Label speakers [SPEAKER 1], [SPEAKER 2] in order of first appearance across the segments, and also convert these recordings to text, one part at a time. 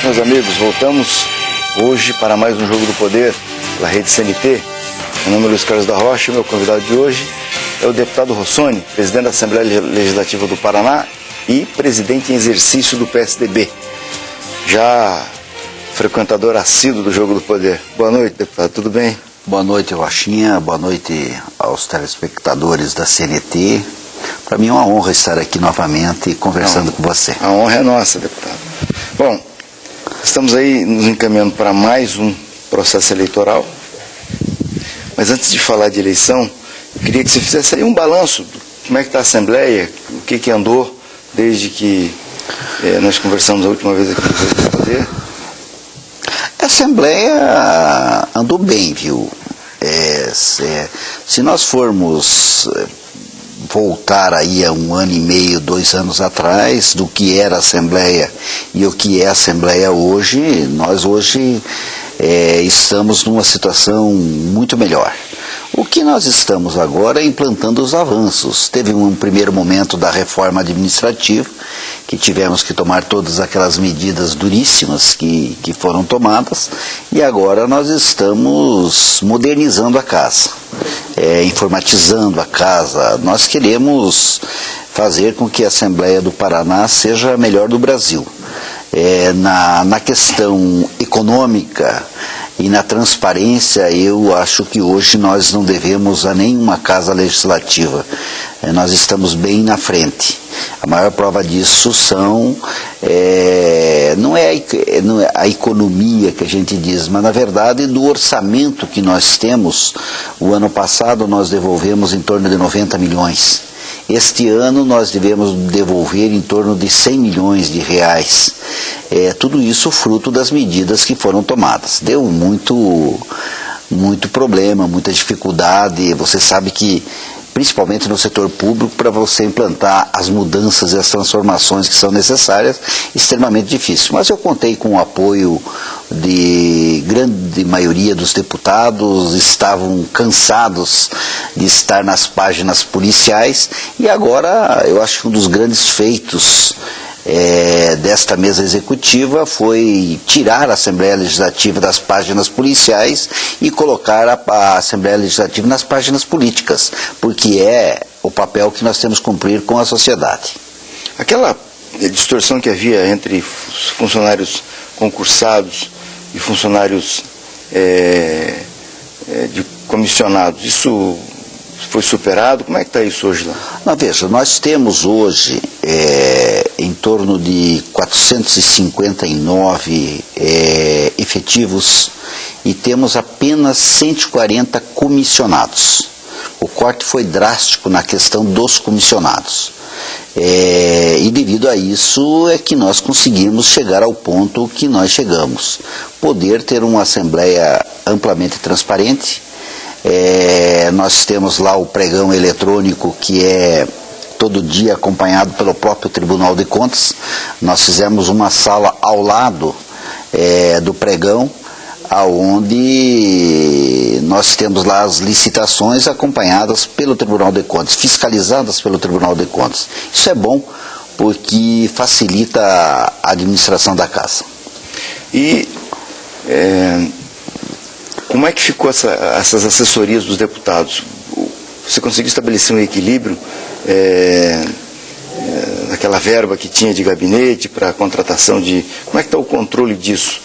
[SPEAKER 1] noite, meus amigos. Voltamos hoje para mais um Jogo do Poder pela Rede CNT. Meu nome é Luiz Carlos da Rocha e meu convidado de hoje é o deputado Rossoni, presidente da Assembleia Legislativa do Paraná e presidente em exercício do PSDB. Já frequentador assíduo do Jogo do Poder. Boa noite, deputado. Tudo bem?
[SPEAKER 2] Boa noite, Rochinha. Boa noite aos telespectadores da CNT. Para mim é uma honra estar aqui novamente conversando com você.
[SPEAKER 1] A honra é nossa, deputado. Bom, estamos aí nos encaminhando para mais um processo eleitoral. Mas antes de falar de eleição, eu queria que você fizesse aí um balanço. Como é que está a Assembleia? O que andou desde que nós conversamos a última vez aqui no Jogo do Poder?
[SPEAKER 2] A Assembleia andou bem, viu? Se nós formos voltar aí a 1 ano e meio, 2 anos atrás, do que era a Assembleia e o que é a Assembleia hoje, nós hoje estamos numa situação muito melhor. O que nós estamos agora é implantando os avanços. Teve um primeiro momento da reforma administrativa, que tivemos que tomar todas aquelas medidas duríssimas que foram tomadas, e agora nós estamos modernizando a casa, informatizando a casa. Nós queremos fazer com que a Assembleia do Paraná seja a melhor do Brasil. Na questão econômica e na transparência, eu acho que hoje nós não devemos a nenhuma casa legislativa. Nós estamos bem na frente. A maior prova disso não é a economia que a gente diz, mas na verdade do orçamento que nós temos. O ano passado nós devolvemos em torno de 90 milhões. Este ano nós devemos devolver em torno de 100 milhões de reais. Tudo isso fruto das medidas que foram tomadas. Deu muito problema, muita dificuldade. Você sabe que, principalmente no setor público, para você implantar as mudanças e as transformações que são necessárias, extremamente difícil. Mas eu contei com o apoio de grande maioria dos deputados, estavam cansados de estar nas páginas policiais, e agora eu acho que um dos grandes feitos desta mesa executiva foi tirar a Assembleia Legislativa das páginas policiais e colocar a Assembleia Legislativa nas páginas políticas, porque é o papel que nós temos que cumprir com a sociedade.
[SPEAKER 1] Aquela distorção que havia entre funcionários concursados e funcionários de comissionados, isso foi superado? Como é que está isso hoje lá?
[SPEAKER 2] Não, veja, nós temos hoje em torno de 459 efetivos e temos apenas 140 comissionados. O corte foi drástico na questão dos comissionados. E devido a isso é que nós conseguimos chegar ao ponto que nós chegamos. Poder ter uma Assembleia amplamente transparente. Nós temos lá o pregão eletrônico, que é todo dia acompanhado pelo próprio Tribunal de Contas. Nós fizemos uma sala ao lado do pregão, onde nós temos lá as licitações acompanhadas pelo Tribunal de Contas, fiscalizadas pelo Tribunal de Contas. Isso é bom porque facilita a administração da casa.
[SPEAKER 1] E como é que ficou essas assessorias dos deputados? Você conseguiu estabelecer um equilíbrio naquela verba que tinha de gabinete para a contratação de... Como é que está o controle disso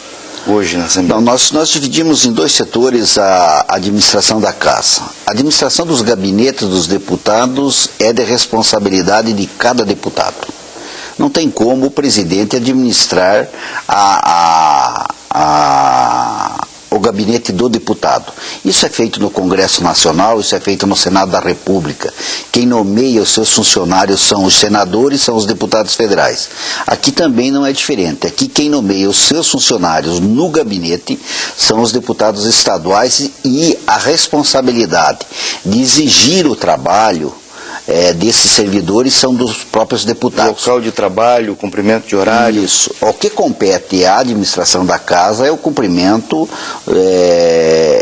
[SPEAKER 1] hoje na Assembleia?
[SPEAKER 2] Não, nós dividimos em 2 setores a administração da casa. A administração dos gabinetes dos deputados é de responsabilidade de cada deputado. Não tem como o presidente administrar o gabinete do deputado. Isso é feito no Congresso Nacional, isso é feito no Senado da República. Quem nomeia os seus funcionários são os senadores, são os deputados federais. Aqui também não é diferente. Aqui quem nomeia os seus funcionários no gabinete são os deputados estaduais, e a responsabilidade de exigir o trabalho desses servidores são dos próprios deputados.
[SPEAKER 1] Local de trabalho, cumprimento de horário.
[SPEAKER 2] Isso. O que compete à administração da casa é o cumprimento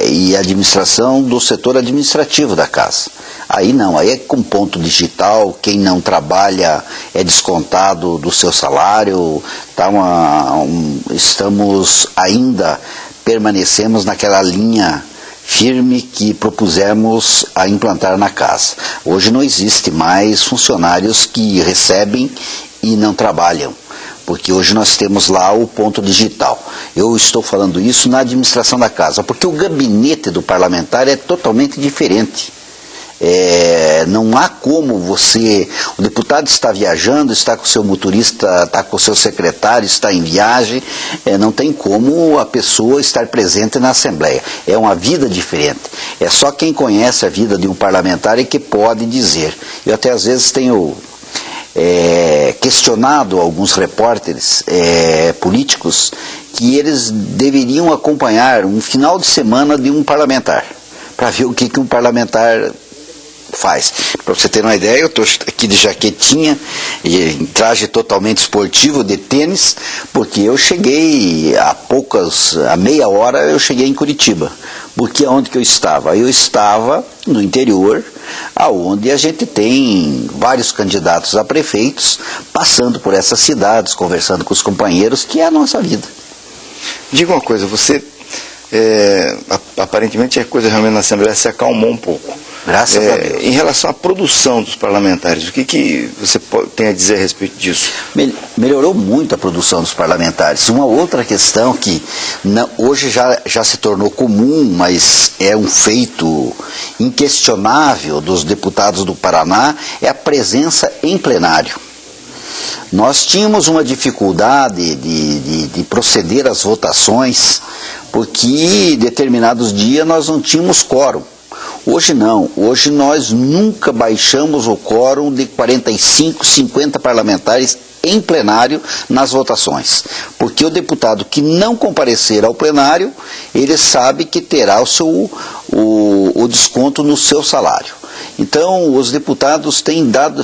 [SPEAKER 2] e administração do setor administrativo da casa. Aí não, aí é com ponto digital, quem não trabalha é descontado do seu salário, tá estamos ainda, permanecemos naquela linha firme que propusemos a implantar na casa. Hoje não existe mais funcionários que recebem e não trabalham, porque hoje nós temos lá o ponto digital. Eu estou falando isso na administração da casa, porque o gabinete do parlamentar é totalmente diferente. Não há como o deputado está viajando, está com o seu motorista, está com o seu secretário, está em viagem, não tem como a pessoa estar presente na Assembleia. É uma vida diferente. É só quem conhece a vida de um parlamentar é que pode dizer. Eu até às vezes tenho questionado alguns repórteres políticos que eles deveriam acompanhar um final de semana de um parlamentar, para ver o que um parlamentar faz. Para você ter uma ideia, eu estou aqui de jaquetinha e em traje totalmente esportivo de tênis, porque eu cheguei há meia hora eu cheguei em Curitiba. Porque onde que eu estava? Eu estava no interior, aonde a gente tem vários candidatos a prefeitos, passando por essas cidades, conversando com os companheiros, que é a nossa vida.
[SPEAKER 1] Diga uma coisa, você aparentemente a coisa realmente na Assembleia se acalmou um pouco.
[SPEAKER 2] Graças a Deus.
[SPEAKER 1] Em relação à produção dos parlamentares, o que você tem a dizer a respeito disso?
[SPEAKER 2] Melhorou muito a produção dos parlamentares. Uma outra questão que hoje já se tornou comum, mas é um feito inquestionável dos deputados do Paraná, é a presença em plenário. Nós tínhamos uma dificuldade de proceder às votações, porque em determinados dias nós não tínhamos quórum. Hoje não, hoje nós nunca baixamos o quórum de 45, 50 parlamentares em plenário nas votações, porque o deputado que não comparecer ao plenário, ele sabe que terá o desconto no seu salário. Então, os deputados têm dado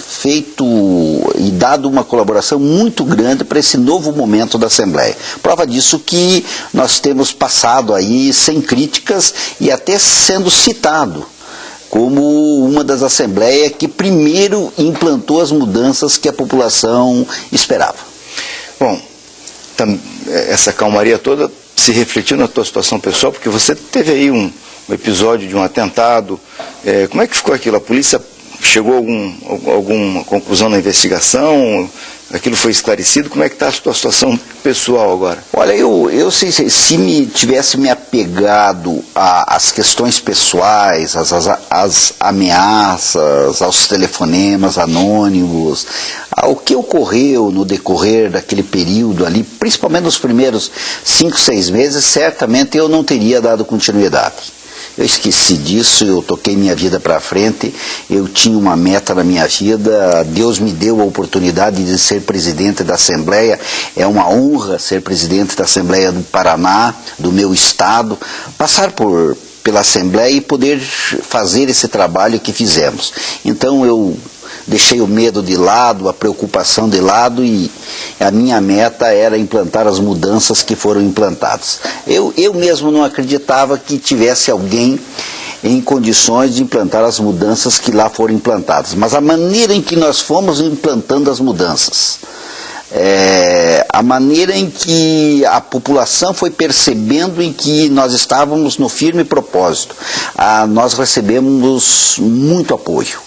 [SPEAKER 2] uma colaboração muito grande para esse novo momento da Assembleia. Prova disso que nós temos passado aí sem críticas e até sendo citado como uma das assembleias que primeiro implantou as mudanças que a população esperava.
[SPEAKER 1] Bom, essa calmaria toda se refletiu na tua situação pessoal, porque você teve aí um episódio de um atentado. Como é que ficou aquilo? A polícia chegou a alguma conclusão na investigação? Aquilo foi esclarecido? Como é que está a tua situação pessoal agora?
[SPEAKER 2] Olha, eu se tivesse me apegado às questões pessoais, às ameaças, aos telefonemas anônimos, ao que ocorreu no decorrer daquele período ali, principalmente nos primeiros 5, 6 meses, certamente eu não teria dado continuidade. Eu esqueci disso, eu toquei minha vida para frente, eu tinha uma meta na minha vida, Deus me deu a oportunidade de ser presidente da Assembleia, é uma honra ser presidente da Assembleia do Paraná, do meu estado, passar pela Assembleia e poder fazer esse trabalho que fizemos. Então eu deixei o medo de lado, a preocupação de lado e a minha meta era implantar as mudanças que foram implantadas. Eu mesmo não acreditava que tivesse alguém em condições de implantar as mudanças que lá foram implantadas, mas a maneira em que nós fomos implantando as mudanças, a maneira em que a população foi percebendo em que nós estávamos no firme propósito, nós recebemos muito apoio.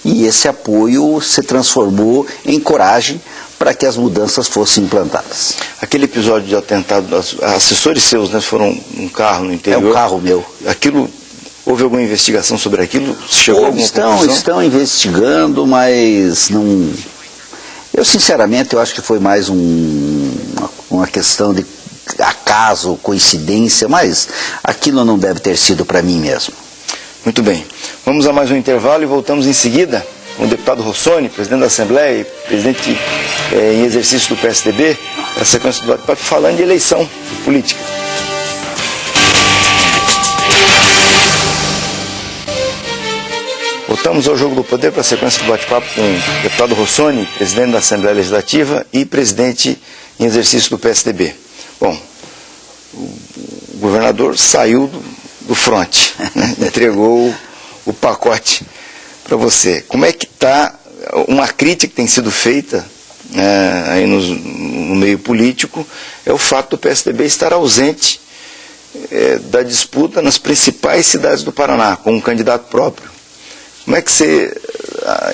[SPEAKER 2] E esse apoio se transformou em coragem para que as mudanças fossem implantadas.
[SPEAKER 1] Aquele episódio de atentado, assessores seus, né, foram num carro no interior.
[SPEAKER 2] É um carro meu.
[SPEAKER 1] Houve alguma investigação sobre aquilo? Chegou alguma conclusão?
[SPEAKER 2] Estão investigando, mas não... Eu sinceramente acho que foi mais uma questão de acaso, coincidência, mas aquilo não deve ter sido para mim mesmo.
[SPEAKER 1] Muito bem. Vamos a mais um intervalo e voltamos em seguida com o deputado Rossoni, presidente da Assembleia e presidente em exercício do PSDB, a sequência do bate-papo falando de eleição política. Voltamos ao Jogo do Poder para a sequência do bate-papo com o deputado Rossoni, presidente da Assembleia Legislativa e presidente em exercício do PSDB. Bom, o governador saiu do fronte, né? Entregou o pacote para você. Como é que está, uma crítica que tem sido feita aí no meio político, é o fato do PSDB estar ausente da disputa nas principais cidades do Paraná, com um candidato próprio. Como é que você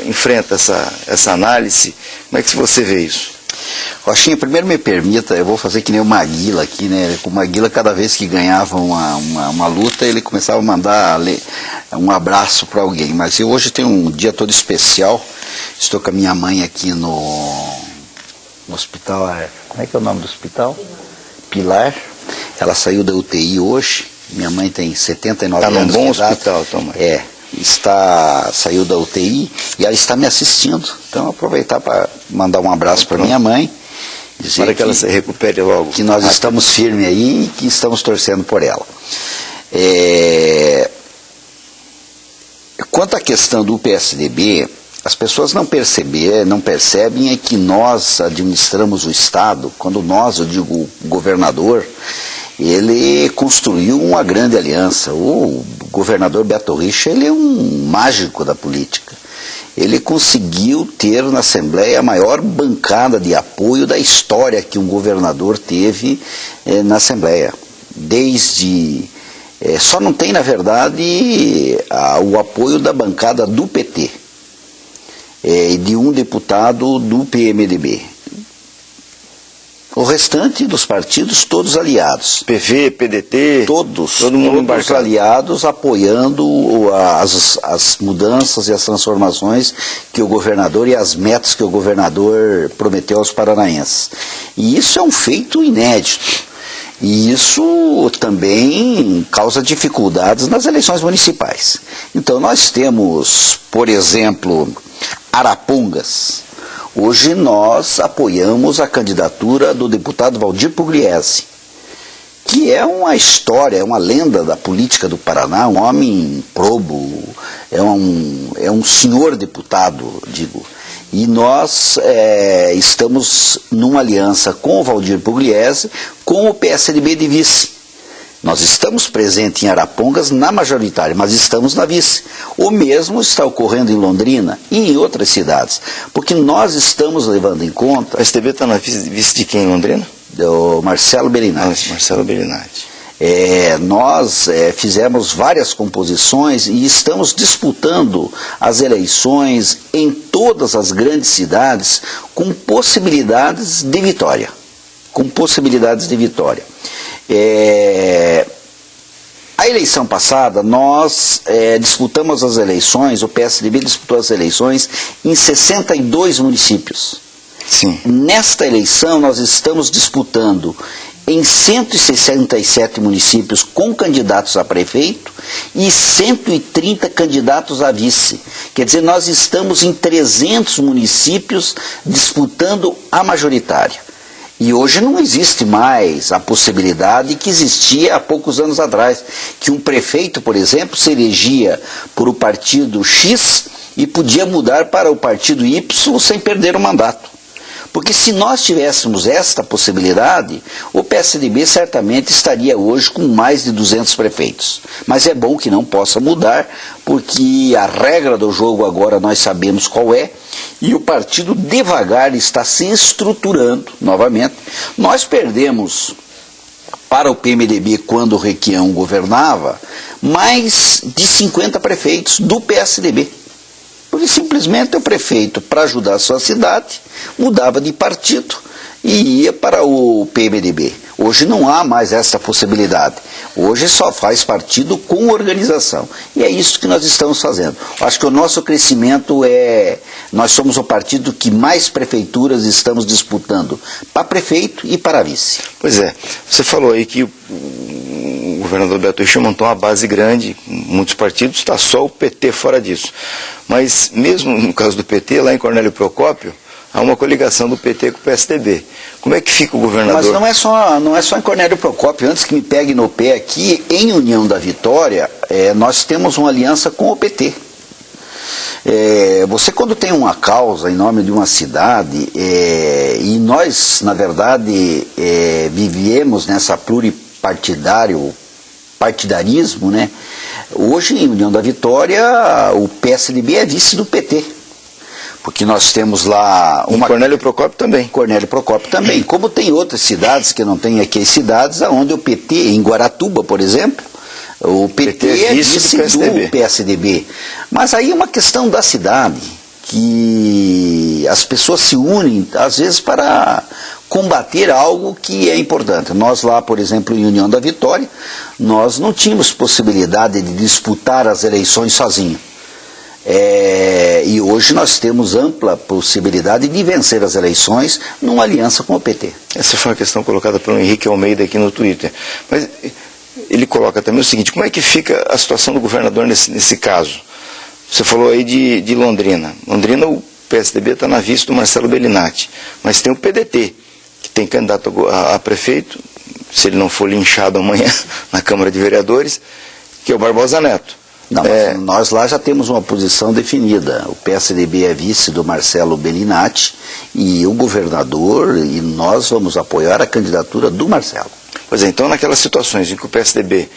[SPEAKER 1] enfrenta essa análise? Como é que você vê isso?
[SPEAKER 2] Rochinha, primeiro me permita, eu vou fazer que nem o Maguila aqui, né? O Maguila, cada vez que ganhava uma luta, ele começava a mandar um abraço para alguém. Mas eu hoje tenho um dia todo especial. Estou com a minha mãe aqui no hospital. Como é que é o nome do hospital? Pilar. Ela saiu da UTI hoje. Minha mãe tem 79 anos.
[SPEAKER 1] Está num bom hospital, tua mãe.
[SPEAKER 2] Saiu da UTI e ela está me assistindo. Então, aproveitar para mandar um abraço para minha mãe.
[SPEAKER 1] Para que ela se recupere logo.
[SPEAKER 2] Que nós estamos firmes aí e que estamos torcendo por ela. Quanto à questão do PSDB, as pessoas não percebem é que nós administramos o Estado. Quando nós, eu digo o governador, ele construiu uma grande aliança. O governador Beto Richa, ele é um mágico da política. Ele conseguiu ter na Assembleia a maior bancada de apoio da história que um governador teve na Assembleia. Só não tem, na verdade, o apoio da bancada do PT e de um deputado do PMDB. O restante dos partidos, todos aliados.
[SPEAKER 1] PV, PDT,
[SPEAKER 2] todo mundo embarcado. Aliados apoiando as mudanças e as transformações que o governador e as metas que o governador prometeu aos paranaenses. E isso é um feito inédito. E isso também causa dificuldades nas eleições municipais. Então nós temos, por exemplo, Arapongas. Hoje nós apoiamos a candidatura do deputado Valdir Pugliese, que é uma história, é uma lenda da política do Paraná, um homem probo, é um senhor deputado, digo. E nós estamos numa aliança com o Valdir Pugliese, com o PSDB de vice. Nós estamos presentes em Arapongas na majoritária, mas estamos na vice. O mesmo está ocorrendo em Londrina e em outras cidades, porque nós estamos levando em conta...
[SPEAKER 1] O PSDB está na vice de quem em Londrina?
[SPEAKER 2] Do Marcelo Bellinati.
[SPEAKER 1] Marcelo Bellinati.
[SPEAKER 2] Nós fizemos várias composições e estamos disputando as eleições em todas as grandes cidades com possibilidades de vitória. A eleição passada, nós disputamos as eleições, o PSDB disputou as eleições em 62 municípios.
[SPEAKER 1] Sim.
[SPEAKER 2] Nesta eleição, nós estamos disputando em 167 municípios com candidatos a prefeito e 130 candidatos a vice. Quer dizer, nós estamos em 300 municípios disputando a majoritária. E hoje não existe mais a possibilidade que existia há poucos anos atrás, que um prefeito, por exemplo, se elegia por o partido X e podia mudar para o partido Y sem perder o mandato. Porque se nós tivéssemos esta possibilidade, o PSDB certamente estaria hoje com mais de 200 prefeitos. Mas é bom que não possa mudar, porque a regra do jogo agora nós sabemos qual é, e o partido devagar está se estruturando novamente. Nós perdemos para o PMDB, quando o Requião governava, mais de 50 prefeitos do PSDB. Porque simplesmente o prefeito, para ajudar a sua cidade, mudava de partido e ia para o PMDB. Hoje não há mais essa possibilidade. Hoje só faz partido com organização. E é isso que nós estamos fazendo. Acho que o nosso crescimento nós somos o partido que mais prefeituras estamos disputando para prefeito e para vice.
[SPEAKER 1] Pois é. Você falou aí que o governador Beto Richa montou uma base grande, muitos partidos, está só o PT fora disso. Mas mesmo no caso do PT, lá em Cornélio Procópio, há uma coligação do PT com o PSDB. Como é que fica o governador?
[SPEAKER 2] Mas não é só em Cornélio Procópio. Antes que me pegue no pé aqui, em União da Vitória, nós temos uma aliança com o PT. Você quando tem uma causa em nome de uma cidade, e nós, na verdade, vivemos nessa partidarismo, né? Hoje, em União da Vitória, o PSDB é vice do PT. Porque nós temos lá...
[SPEAKER 1] Cornélio Procópio também.
[SPEAKER 2] Cornélio Procópio também. Como tem outras cidades que não tem aqui, as cidades onde o PT, em Guaratuba, por exemplo, o PT é vice do PSDB. Mas aí é uma questão da cidade, que as pessoas se unem, às vezes, para combater algo que é importante. Nós lá, por exemplo, em União da Vitória, nós não tínhamos possibilidade de disputar as eleições sozinhos. E hoje nós temos ampla possibilidade de vencer as eleições numa aliança com o PT.
[SPEAKER 1] Essa foi uma questão colocada pelo Henrique Almeida aqui no Twitter. Mas ele coloca também o seguinte: como é que fica a situação do governador nesse caso? Você falou aí de Londrina. Londrina, o PSDB está na vista do Marcelo Bellinati. Mas tem o PDT, que tem candidato a prefeito, se ele não for linchado amanhã na Câmara de Vereadores, que é o Barbosa Neto.
[SPEAKER 2] Não, mas nós lá já temos uma posição definida. O PSDB é vice do Marcelo Bellinati e o governador, e nós vamos apoiar a candidatura do Marcelo.
[SPEAKER 1] Pois é, então naquelas situações em que o PSDB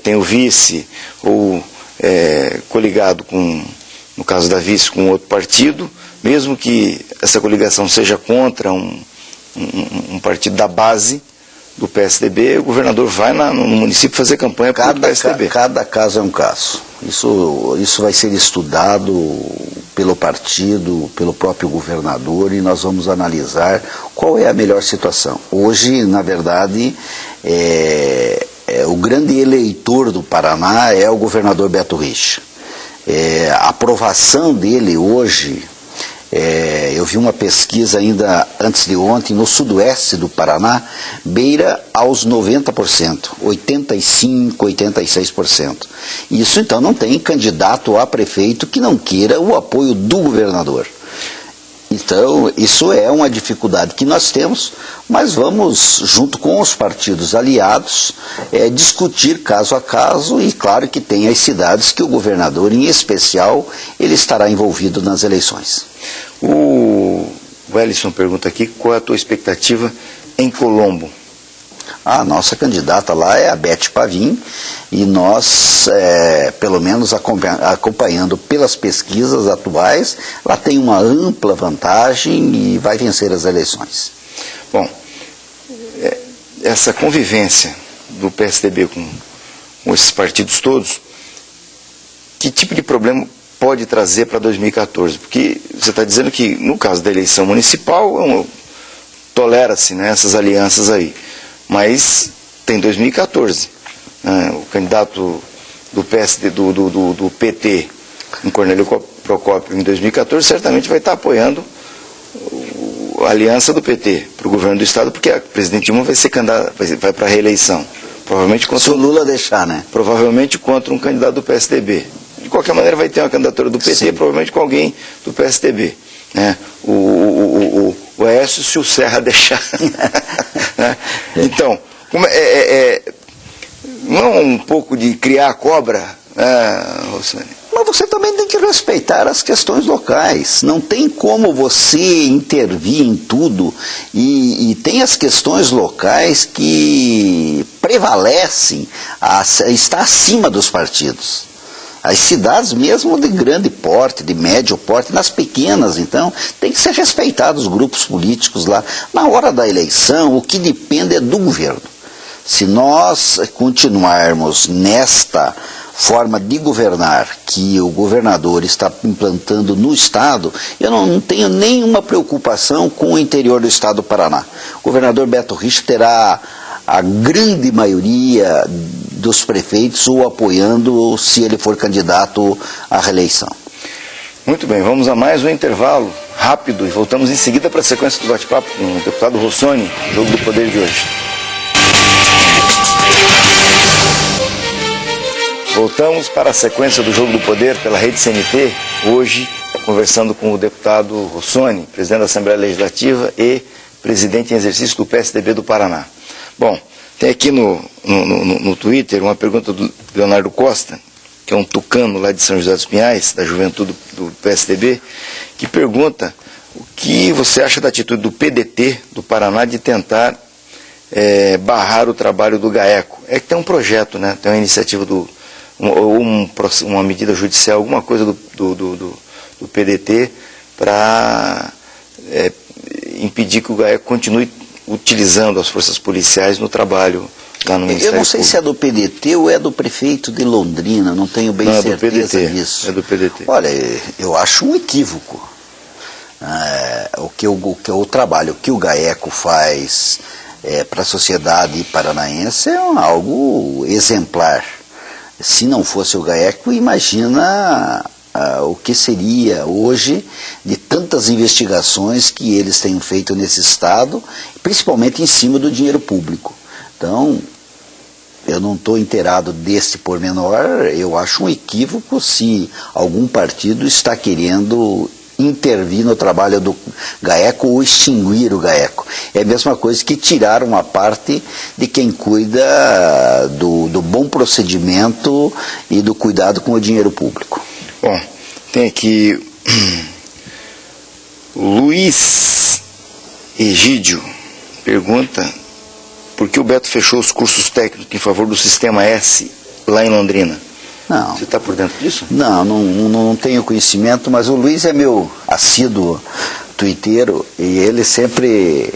[SPEAKER 1] tem o vice ou coligado com, no caso da vice, com outro partido, mesmo que essa coligação seja contra um partido da base do PSDB, o governador vai no município fazer campanha para o PSDB.
[SPEAKER 2] Cada caso é um caso. Isso vai ser estudado pelo partido, pelo próprio governador, e nós vamos analisar qual é a melhor situação. Hoje, na verdade, o grande eleitor do Paraná é o governador Beto Richa. A aprovação dele hoje... eu vi uma pesquisa ainda antes de ontem, no sudoeste do Paraná, beira aos 90%, 85%, 86%. Isso então não tem candidato a prefeito que não queira o apoio do governador. Então, isso é uma dificuldade que nós temos, mas vamos, junto com os partidos aliados, discutir caso a caso, e claro que tem as cidades que o governador, em especial, ele estará envolvido nas eleições.
[SPEAKER 1] O Wellington pergunta aqui, qual é a tua expectativa em Colombo?
[SPEAKER 2] A nossa candidata lá é a Beth Pavim, e nós, pelo menos acompanhando pelas pesquisas atuais, ela tem uma ampla vantagem e vai vencer as eleições.
[SPEAKER 1] Bom, essa convivência do PSDB com esses partidos todos, que tipo de problema pode trazer para 2014? Porque você está dizendo que, no caso da eleição municipal, tolera-se, né, essas alianças aí. Mas tem 2014. O candidato do PSD, do PT, em Cornélio Procópio, em 2014, certamente vai estar apoiando a aliança do PT para o governo do Estado, porque a presidente Dilma vai ser candidata, vai para a reeleição. Provavelmente contra,
[SPEAKER 2] se o Lula deixar, né?
[SPEAKER 1] Provavelmente contra um candidato do PSDB. De qualquer maneira vai ter uma candidatura do PT, sim, provavelmente com alguém do PSDB. Né? O Aécio, se o Serra deixar. Né? Então, não é um pouco de criar a cobra, Rossani?
[SPEAKER 2] Mas você também tem que respeitar as questões locais. Não tem como você intervir em tudo, e tem as questões locais que prevalecem, está acima dos partidos. As cidades mesmo de grande porte, de médio porte, nas pequenas, então, tem que ser respeitados os grupos políticos lá. Na hora da eleição, o que depende é do governo. Se nós continuarmos nesta forma de governar que o governador está implantando no Estado, eu não tenho nenhuma preocupação com o interior do Estado do Paraná. O governador Beto Richa terá a grande maioria dos prefeitos o apoiando se ele for candidato à reeleição.
[SPEAKER 1] Muito bem, vamos a mais um intervalo rápido e voltamos em seguida para a sequência do bate-papo com o deputado Rossoni, Jogo do Poder de hoje. Voltamos para a sequência do Jogo do Poder pela Rede CNT, hoje conversando com o deputado Rossoni, presidente da Assembleia Legislativa e presidente em exercício do PSDB do Paraná. Bom, tem aqui no Twitter uma pergunta do Leonardo Costa, que é um tucano lá de São José dos Pinhais, da juventude do PSDB, que pergunta o que você acha da atitude do PDT do Paraná de tentar barrar o trabalho do GAECO. É que tem um projeto, né? Tem uma iniciativa uma medida judicial, alguma coisa do PDT para impedir que o GAECO continue utilizando as forças policiais no trabalho lá no Ministério
[SPEAKER 2] Eu não sei
[SPEAKER 1] Público.
[SPEAKER 2] se é do PDT ou é do prefeito de Londrina, não tenho bem certeza disso.
[SPEAKER 1] É do PDT.
[SPEAKER 2] Olha, eu acho um equívoco. O trabalho que o GAECO faz para a sociedade paranaense é algo exemplar. Se não fosse o GAECO, imagina o que seria hoje de tantas investigações que eles têm feito nesse estado, principalmente em cima do dinheiro público. Então, eu não estou inteirado desse pormenor, eu acho um equívoco se algum partido está querendo intervir no trabalho do GAECO ou extinguir o GAECO. É a mesma coisa que tirar uma parte de quem cuida do bom procedimento e do cuidado com o dinheiro público.
[SPEAKER 1] Bom, tem aqui Luiz Egídio pergunta por que o Beto fechou os cursos técnicos em favor do Sistema S lá em Londrina.
[SPEAKER 2] Não.
[SPEAKER 1] Você está por dentro disso?
[SPEAKER 2] Não tenho conhecimento, mas o Luiz é meu assíduo tuiteiro e ele sempre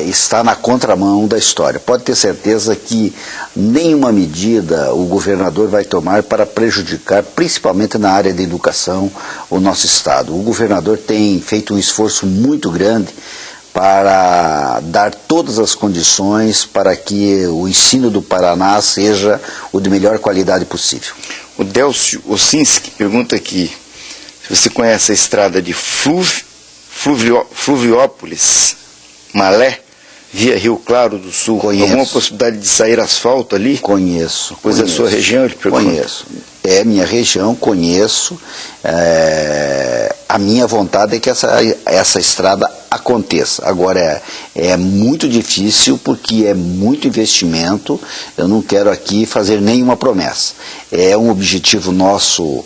[SPEAKER 2] está na contramão da história. Pode ter certeza que nenhuma medida o governador vai tomar para prejudicar, principalmente na área da educação, o nosso estado. O governador tem feito um esforço muito grande para dar todas as condições para que o ensino do Paraná seja o de melhor qualidade possível.
[SPEAKER 1] O Delcio Ossinski pergunta aqui se você conhece a estrada de Fluviópolis, Malé, via Rio Claro do Sul.
[SPEAKER 2] Conheço.
[SPEAKER 1] Alguma possibilidade de sair asfalto ali?
[SPEAKER 2] Conheço.
[SPEAKER 1] Pois é a sua região, ele pergunta.
[SPEAKER 2] Conheço. É minha região, conheço. A minha vontade é que essa estrada aconteça. Agora é muito difícil porque é muito investimento. Eu não quero aqui fazer nenhuma promessa. É um objetivo nosso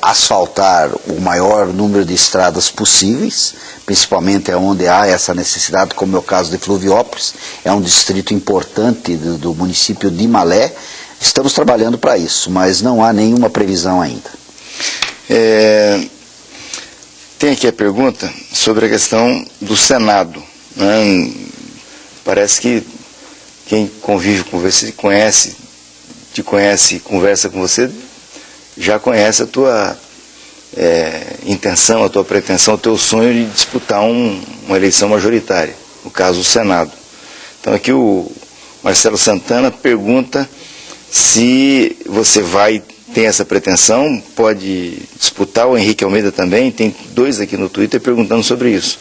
[SPEAKER 2] asfaltar o maior número de estradas possíveis, principalmente onde há essa necessidade, como é o caso de Fluviópolis. É um distrito importante do município de Malé. Estamos trabalhando para isso, mas não há nenhuma previsão ainda.
[SPEAKER 1] Tem aqui a pergunta sobre a questão do Senado, né? Parece que quem convive com você, te conhece e conversa com você, já conhece a tua intenção, a tua pretensão, o teu sonho de disputar uma eleição majoritária, no caso o Senado. Então aqui o Marcelo Santana pergunta se você tem essa pretensão, pode disputar. O Henrique Almeida também, tem dois aqui no Twitter perguntando sobre isso.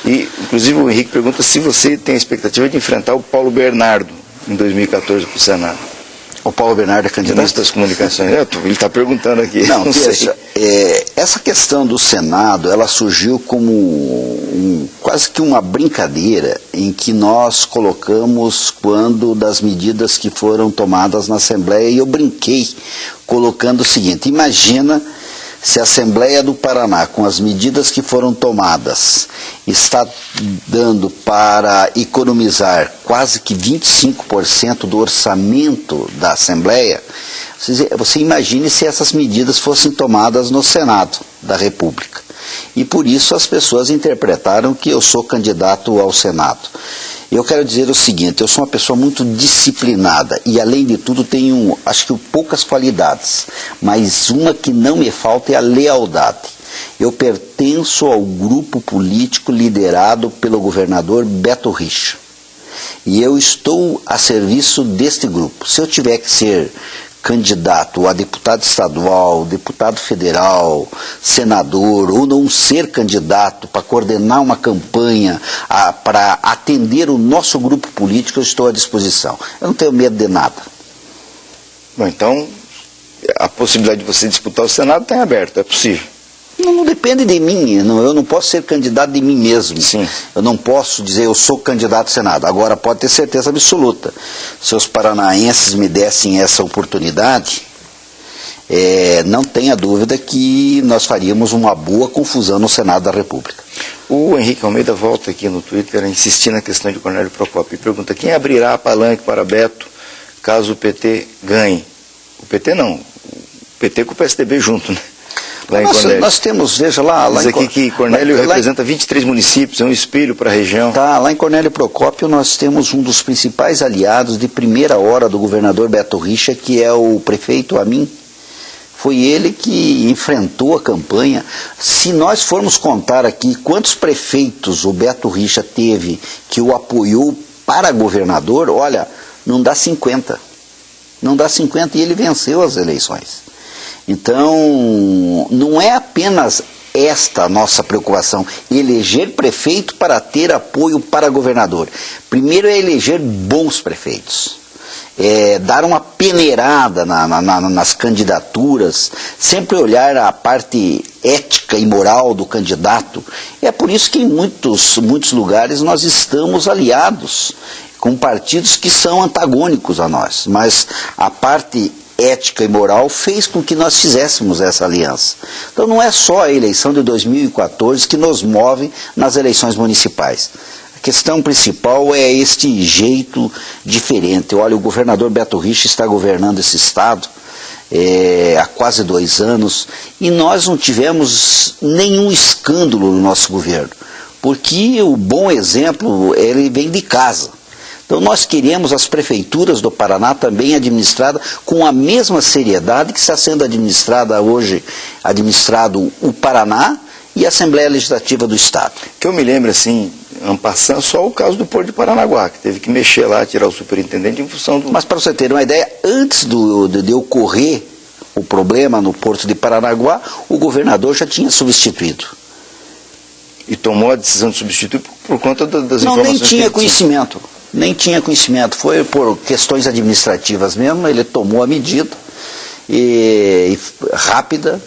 [SPEAKER 1] E, inclusive, o Henrique pergunta se você tem a expectativa de enfrentar o Paulo Bernardo em 2014 para o Senado.
[SPEAKER 2] O Paulo Bernardo é candidato?
[SPEAKER 1] Ministro das Comunicações. Ele está perguntando aqui.
[SPEAKER 2] Não sei. Essa questão do Senado, ela surgiu como quase que uma brincadeira em que nós colocamos quando das medidas que foram tomadas na Assembleia, e eu brinquei colocando o seguinte: imagina se a Assembleia do Paraná, com as medidas que foram tomadas, está dando para economizar quase que 25% do orçamento da Assembleia. Você imagine se essas medidas fossem tomadas no Senado da República. E por isso as pessoas interpretaram que eu sou candidato ao Senado. Eu quero dizer o seguinte: eu sou uma pessoa muito disciplinada e, além de tudo, tenho, acho que, poucas qualidades, mas uma que não me falta é a lealdade. Eu pertenço ao grupo político liderado pelo governador Beto Richa. E eu estou a serviço deste grupo. Se eu tiver que ser candidato a deputado estadual, deputado federal, senador, ou não ser candidato para coordenar uma campanha para atender o nosso grupo político, eu estou à disposição. Eu não tenho medo de nada.
[SPEAKER 1] Bom, então a possibilidade de você disputar o Senado está aberta, é possível.
[SPEAKER 2] Não depende de mim, eu não posso ser candidato de mim mesmo.
[SPEAKER 1] Sim.
[SPEAKER 2] Eu não posso dizer eu sou candidato ao Senado. Agora, pode ter certeza absoluta, se os paranaenses me dessem essa oportunidade, não tenha dúvida que nós faríamos uma boa confusão no Senado da República.
[SPEAKER 1] O Henrique Almeida volta aqui no Twitter a insistir na questão de Cornélio Procópio e pergunta: quem abrirá a palanque para Beto caso o PT ganhe? O PT não, o PT com o PSDB junto, né? Lá em Cornélio.
[SPEAKER 2] Nós temos, veja lá...
[SPEAKER 1] Diz aqui que Cornélio representa 23 municípios, é um espelho para a região.
[SPEAKER 2] Tá, lá em Cornélio Procópio nós temos um dos principais aliados de primeira hora do governador Beto Richa, que é o prefeito Amin. Foi ele que enfrentou a campanha. Se nós formos contar aqui quantos prefeitos o Beto Richa teve que o apoiou para governador, olha, não dá 50. Não dá 50 e ele venceu as eleições. Então, não é apenas esta a nossa preocupação, eleger prefeito para ter apoio para governador. Primeiro é eleger bons prefeitos. Dar uma peneirada nas candidaturas, sempre olhar a parte ética e moral do candidato. É por isso que em muitos lugares nós estamos aliados com partidos que são antagônicos a nós, mas a parte ética e moral fez com que nós fizéssemos essa aliança. Então não é só a eleição de 2014 que nos move nas eleições municipais. A questão principal é este jeito diferente. Olha, o governador Beto Richa está governando esse estado há quase 2 anos e nós não tivemos nenhum escândalo no nosso governo, porque o bom exemplo ele vem de casa. Então nós queremos as prefeituras do Paraná também administradas com a mesma seriedade que está sendo administrado o Paraná e a Assembleia Legislativa do Estado.
[SPEAKER 1] Que eu me lembro assim, en passant, só o caso do Porto de Paranaguá, que teve que mexer lá, tirar o superintendente em função do...
[SPEAKER 2] Mas para você ter uma ideia, antes de ocorrer o problema no Porto de Paranaguá, o governador já tinha substituído.
[SPEAKER 1] E tomou a decisão de substituir por conta das informações...
[SPEAKER 2] Não, nem tinha conhecimento. Nem tinha conhecimento, foi por questões administrativas mesmo, ele tomou a medida rápida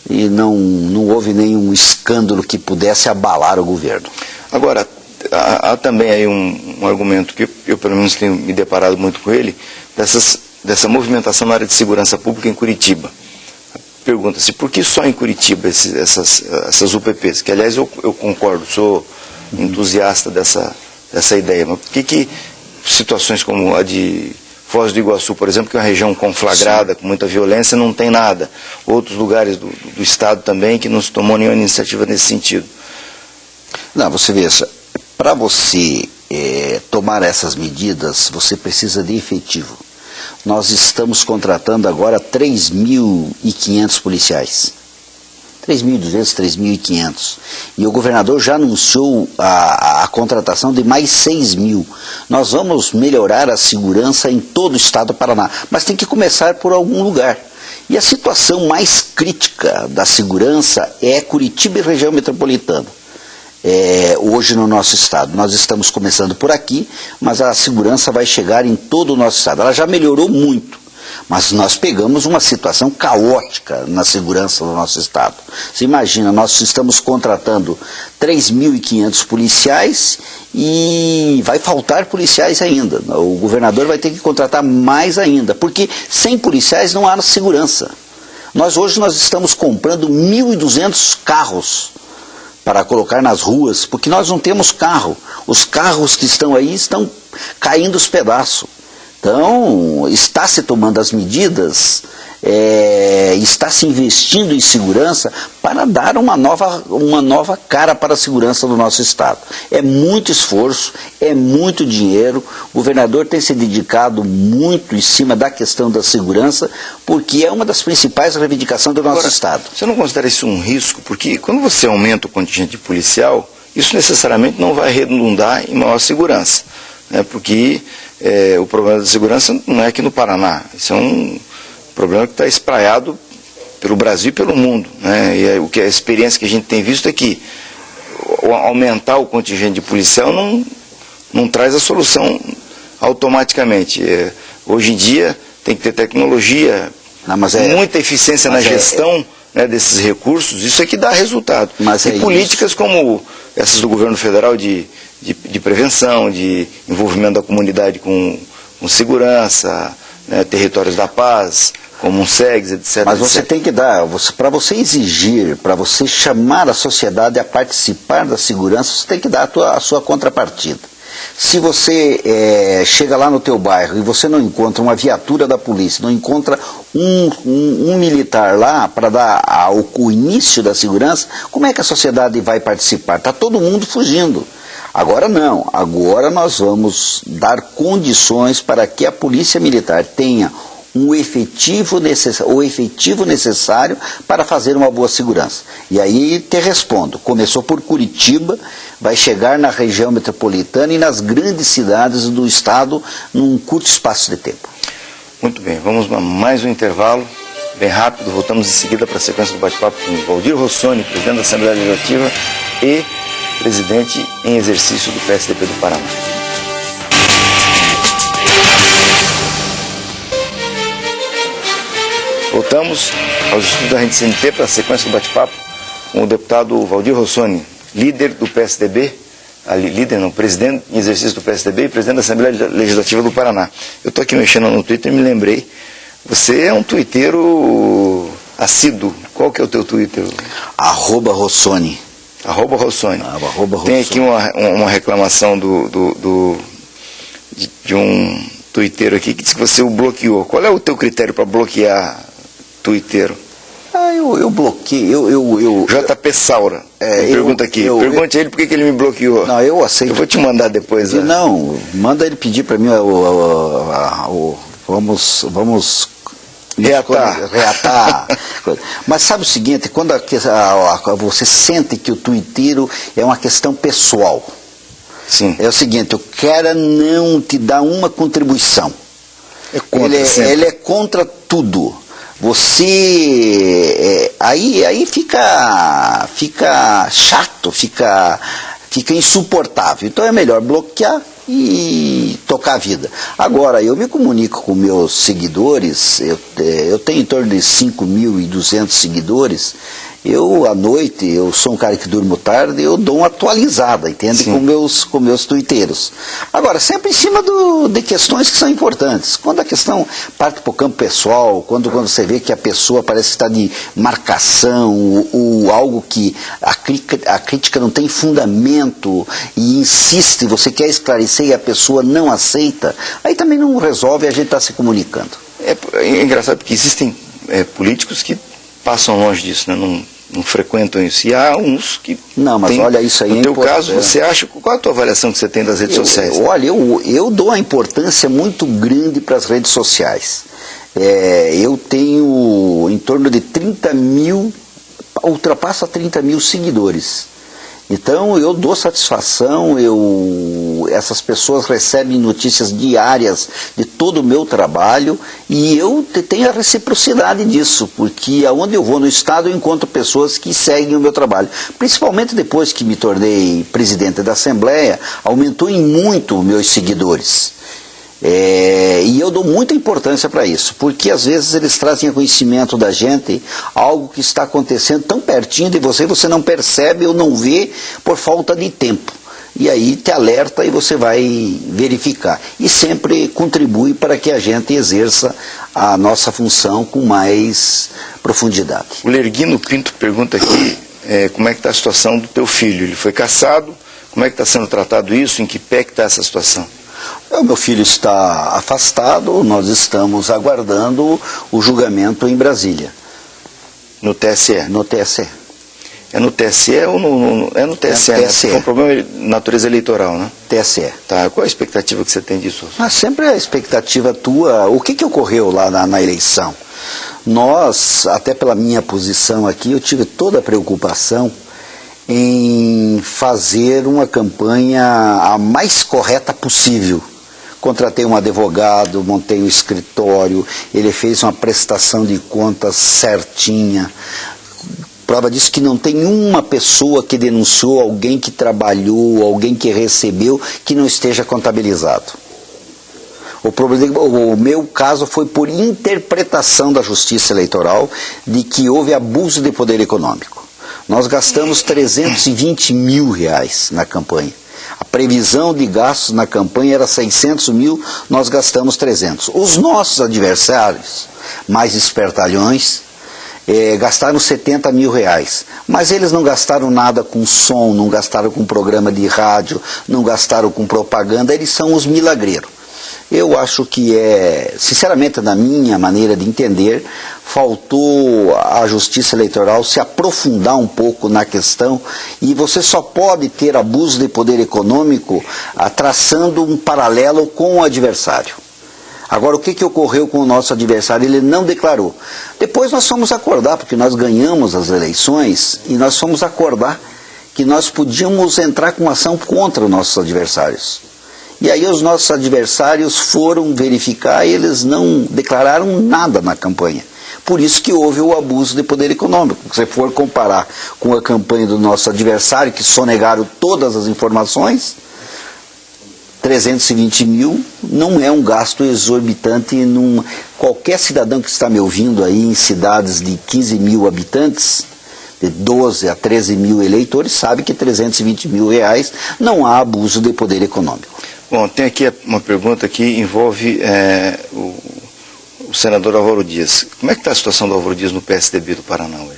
[SPEAKER 2] e não houve nenhum escândalo que pudesse abalar o governo.
[SPEAKER 1] Agora, há também aí um argumento que eu pelo menos tenho me deparado muito com ele, dessa movimentação na área de segurança pública em Curitiba. Pergunta-se, por que só em Curitiba essas UPPs? Que aliás eu concordo, sou entusiasta dessa ideia, mas por que situações como a de Foz do Iguaçu, por exemplo, que é uma região conflagrada, com muita violência, não tem nada? Outros lugares do estado também que não se tomou nenhuma iniciativa nesse sentido.
[SPEAKER 2] Não, você veja, para você tomar essas medidas, você precisa de efetivo. Nós estamos contratando agora 3.500 policiais. 3.200, 3.500. E o governador já anunciou a contratação de mais 6.000. Nós vamos melhorar a segurança em todo o estado do Paraná, mas tem que começar por algum lugar. E a situação mais crítica da segurança é Curitiba e região metropolitana. Hoje no nosso estado. Nós estamos começando por aqui, mas a segurança vai chegar em todo o nosso estado. Ela já melhorou muito. Mas nós pegamos uma situação caótica na segurança do nosso estado. Você imagina, nós estamos contratando 3.500 policiais e vai faltar policiais ainda. O governador vai ter que contratar mais ainda, porque sem policiais não há segurança. Hoje nós estamos comprando 1.200 carros para colocar nas ruas, porque nós não temos carro. Os carros que estão aí estão caindo os pedaços. Então, está se tomando as medidas, está se investindo em segurança para dar uma nova cara para a segurança do nosso estado. É muito esforço, é muito dinheiro, o governador tem se dedicado muito em cima da questão da segurança, porque é uma das principais reivindicações do nosso estado.
[SPEAKER 1] Você não considera isso um risco? Porque quando você aumenta o contingente policial, isso necessariamente não vai redundar em maior segurança, né? Porque o problema da segurança não é aqui no Paraná, isso é um problema que está espraiado pelo Brasil e pelo mundo, né? E a experiência que a gente tem visto é que aumentar o contingente de policial não traz a solução automaticamente. Hoje em dia tem que ter tecnologia, muita eficiência na gestão né, desses recursos, isso é que dá resultado. E políticas como essas do governo federal de prevenção, de envolvimento da comunidade com segurança, né, territórios da paz, como um SEGS, etc.
[SPEAKER 2] Mas você
[SPEAKER 1] etc.
[SPEAKER 2] tem que dar, para você exigir, para você chamar a sociedade a participar da segurança, você tem que dar a sua contrapartida. Se você chega lá no teu bairro e você não encontra uma viatura da polícia, não encontra um militar lá para dar o início da segurança, como é que a sociedade vai participar? Está todo mundo fugindo. Agora não, agora nós vamos dar condições para que a polícia militar tenha o efetivo necessário para fazer uma boa segurança. E aí te respondo, começou por Curitiba, vai chegar na região metropolitana e nas grandes cidades do estado num curto espaço de tempo.
[SPEAKER 1] Muito bem, vamos a mais um intervalo, bem rápido, voltamos em seguida para a sequência do bate-papo com Valdir Rossoni, presidente da Assembleia Legislativa e presidente em exercício do PSDB do Paraná. Voltamos aos estudos da Rede CNT para a sequência do bate-papo com o deputado Valdir Rossoni, líder do PSDB, presidente em exercício do PSDB e presidente da Assembleia Legislativa do Paraná. Eu estou aqui mexendo no Twitter e me lembrei, você é um tuiteiro assíduo. Qual que é o teu Twitter?
[SPEAKER 2] @Rossoni.
[SPEAKER 1] @Rossoni.
[SPEAKER 2] @Rossoni.
[SPEAKER 1] Tem aqui uma reclamação de um tuiteiro aqui que diz que você o bloqueou. Qual é o teu critério para bloquear tuiteiro?
[SPEAKER 2] Eu bloqueio.
[SPEAKER 1] JP Saura, pergunta aqui. Pergunte a ele por que ele me bloqueou.
[SPEAKER 2] Não, eu aceito.
[SPEAKER 1] Eu vou te mandar depois.
[SPEAKER 2] Não, manda ele pedir para mim vamos reatar. Mas sabe o seguinte, quando você sente que o tuiteiro é uma questão pessoal.
[SPEAKER 1] Sim.
[SPEAKER 2] É o seguinte, o cara não te dá uma contribuição. Ele é contra tudo. Você aí fica chato, fica insuportável. Então é melhor bloquear e tocar a vida. Agora, eu me comunico com meus seguidores, eu tenho em torno de 5.200 seguidores. Eu, à noite, eu sou um cara que durmo tarde, eu dou uma atualizada, entende? Com meus tuiteiros. Agora, sempre em cima de questões que são importantes. Quando a questão parte para o campo pessoal, quando você vê que a pessoa parece que está de marcação, ou algo que a crítica não tem fundamento e insiste, você quer esclarecer e a pessoa não aceita, aí também não resolve, a gente está se comunicando.
[SPEAKER 1] É engraçado porque existem políticos que passam longe disso, né? Não frequentam isso. E há uns que...
[SPEAKER 2] Não, mas olha, isso aí
[SPEAKER 1] no teu caso, você acha... Qual é a tua avaliação que você tem das redes sociais?
[SPEAKER 2] Olha, eu dou uma importância muito grande para as redes sociais. Eu tenho em torno de 30 mil, ultrapassa 30 mil seguidores. Então eu dou satisfação, essas pessoas recebem notícias diárias de todo o meu trabalho e eu tenho a reciprocidade disso, porque aonde eu vou no estado eu encontro pessoas que seguem o meu trabalho. Principalmente depois que me tornei presidente da Assembleia, aumentou em muito meus seguidores. E eu dou muita importância para isso, porque às vezes eles trazem a conhecimento da gente algo que está acontecendo tão pertinho de você, você não percebe ou não vê por falta de tempo. E aí te alerta e você vai verificar. E sempre contribui para que a gente exerça a nossa função com mais profundidade.
[SPEAKER 1] O Lerguino Pinto pergunta aqui como é que está a situação do teu filho. Ele foi cassado, como é que está sendo tratado isso, em que pé que está essa situação?
[SPEAKER 2] O meu filho está afastado, nós estamos aguardando o julgamento em Brasília.
[SPEAKER 1] No TSE?
[SPEAKER 2] No TSE.
[SPEAKER 1] É no TSE ou é no TSE,
[SPEAKER 2] é no TSE.
[SPEAKER 1] Né? É um problema de natureza eleitoral, né?
[SPEAKER 2] TSE.
[SPEAKER 1] Tá, qual a expectativa que você tem disso?
[SPEAKER 2] Sempre a expectativa tua, o que ocorreu lá na eleição? Nós, até pela minha posição aqui, eu tive toda a preocupação em fazer uma campanha a mais correta possível. Contratei um advogado, montei um escritório, ele fez uma prestação de contas certinha. Prova disso que não tem uma pessoa que denunciou, alguém que trabalhou, alguém que recebeu, que não esteja contabilizado. O meu caso foi por interpretação da Justiça Eleitoral de que houve abuso de poder econômico. Nós gastamos R$320 mil na campanha. previsão de gastos na campanha era 600 mil, nós gastamos 300. Os nossos adversários, mais espertalhões, gastaram 70 mil reais. Mas eles não gastaram nada com som, não gastaram com programa de rádio, não gastaram com propaganda, eles são os milagreiros. Eu acho que sinceramente, na minha maneira de entender, faltou a Justiça Eleitoral se aprofundar um pouco na questão, e você só pode ter abuso de poder econômico traçando um paralelo com o adversário. Agora, o que ocorreu com o nosso adversário? Ele não declarou. Depois nós fomos acordar, porque nós ganhamos as eleições, e nós fomos acordar que nós podíamos entrar com ação contra os nossos adversários. E aí os nossos adversários foram verificar e eles não declararam nada na campanha. Por isso que houve o abuso de poder econômico. Se você for comparar com a campanha do nosso adversário, que sonegaram todas as informações, 320 mil não é um gasto exorbitante. Qualquer cidadão que está me ouvindo aí em cidades de 15 mil habitantes, de 12 a 13 mil eleitores, sabe que 320 mil reais não há abuso de poder econômico.
[SPEAKER 1] Bom, tem aqui uma pergunta que envolve o senador Álvaro Dias. Como é que está a situação do Álvaro Dias no PSDB do Paraná hoje?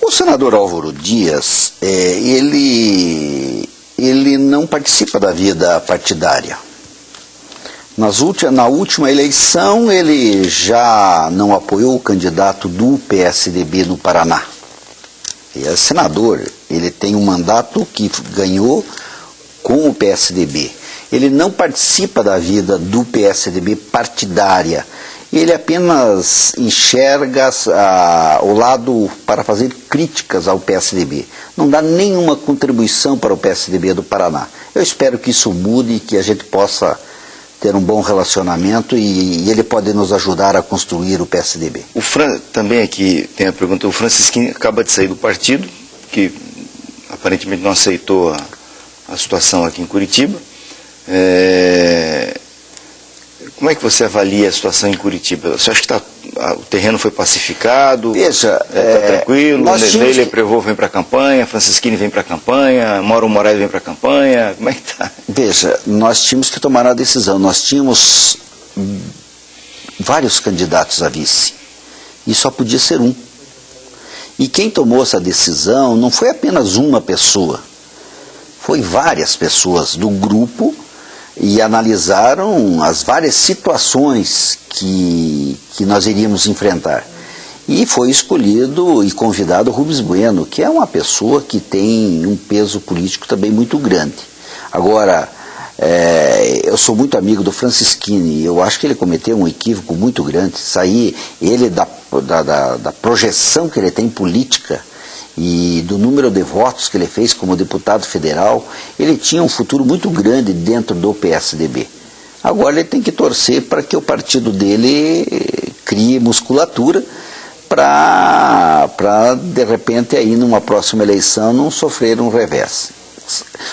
[SPEAKER 2] O senador Álvaro Dias, ele não participa da vida partidária. Na última eleição, ele já não apoiou o candidato do PSDB no Paraná. Ele é senador, ele tem um mandato que ganhou com o PSDB. Ele não participa da vida do PSDB partidária. Ele apenas enxerga o lado para fazer críticas ao PSDB. Não dá nenhuma contribuição para o PSDB do Paraná. Eu espero que isso mude e que a gente possa ter um bom relacionamento e ele pode nos ajudar a construir o PSDB.
[SPEAKER 1] Também aqui tem a pergunta, o Francisquini acaba de sair do partido, que aparentemente não aceitou a situação aqui em Curitiba. Como é que você avalia a situação em Curitiba? Você acha que o terreno foi pacificado?
[SPEAKER 2] Veja,
[SPEAKER 1] está tranquilo? Neile Prevô vem para a campanha, Francisquini vem para a campanha, Mauro Moraes vem para a campanha, como é que está?
[SPEAKER 2] Veja, nós tínhamos que tomar a decisão. Nós tínhamos vários candidatos a vice e só podia ser um. E quem tomou essa decisão não foi apenas uma pessoa, foi várias pessoas do grupo e analisaram as várias situações que nós iríamos enfrentar. E foi escolhido e convidado o Rubens Bueno, que é uma pessoa que tem um peso político também muito grande. Agora, eu sou muito amigo do Francisquini, eu acho que ele cometeu um equívoco muito grande. Sair ele da projeção que ele tem política e do número de votos que ele fez como deputado federal, ele tinha um futuro muito grande dentro do PSDB. Agora ele tem que torcer para que o partido dele crie musculatura para de repente aí numa próxima eleição não sofrer um revés.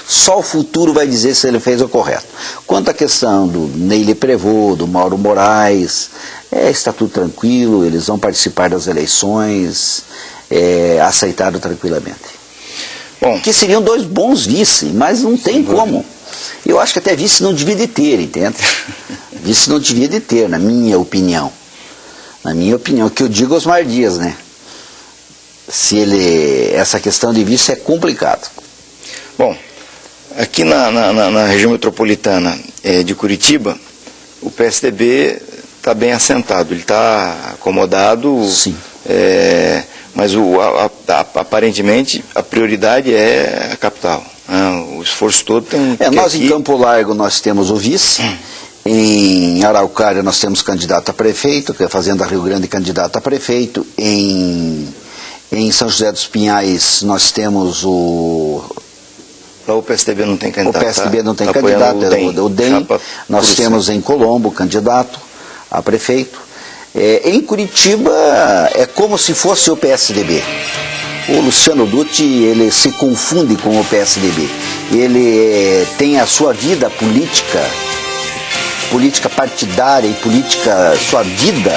[SPEAKER 2] Só o futuro vai dizer se ele fez o correto. Quanto à questão do Neile Prevô, do Mauro Moraes, está tudo tranquilo, eles vão participar das eleições, aceitaram tranquilamente. Bom, que seriam dois bons vice, mas não tem como. Eu acho que até vice não devia de ter, entende? Vice não devia de ter, na minha opinião. Na minha opinião, que eu digo Osmar Dias, né? Essa questão de vice é complicado.
[SPEAKER 1] Bom, aqui na região metropolitana de Curitiba, o PSDB está bem assentado, ele está acomodado.
[SPEAKER 2] Sim.
[SPEAKER 1] Mas aparentemente a prioridade é a capital. O esforço todo tem que
[SPEAKER 2] nós aqui... Em Campo Largo nós temos o vice, em Araucária nós temos candidato a prefeito, que é a Fazenda Rio Grande candidato a prefeito, em São José dos Pinhais nós temos o
[SPEAKER 1] PSDB não tem candidato.
[SPEAKER 2] O PSDB não tem candidato, o DEM. Nós temos em Colombo candidato a prefeito. Em Curitiba é como se fosse o PSDB. O Luciano Dutti, ele se confunde com o PSDB. Ele tem a sua vida política partidária e sua vida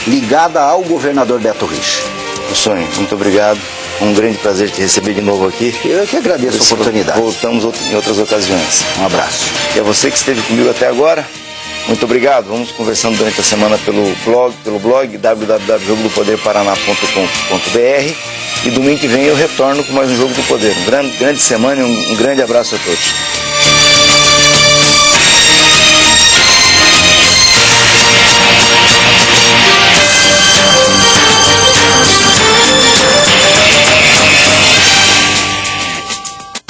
[SPEAKER 2] ligada ao governador Beto Richa.
[SPEAKER 1] Rossoni, muito obrigado. Um grande prazer te receber de novo aqui.
[SPEAKER 2] Eu que agradeço a oportunidade.
[SPEAKER 1] Voltamos em outras ocasiões.
[SPEAKER 2] Um abraço.
[SPEAKER 1] E a você que esteve comigo até agora, muito obrigado. Vamos conversando durante a semana pelo blog www.jogodopoderparaná.com.br, e domingo que vem eu retorno com mais um Jogo do Poder. Grande semana e um grande abraço a todos.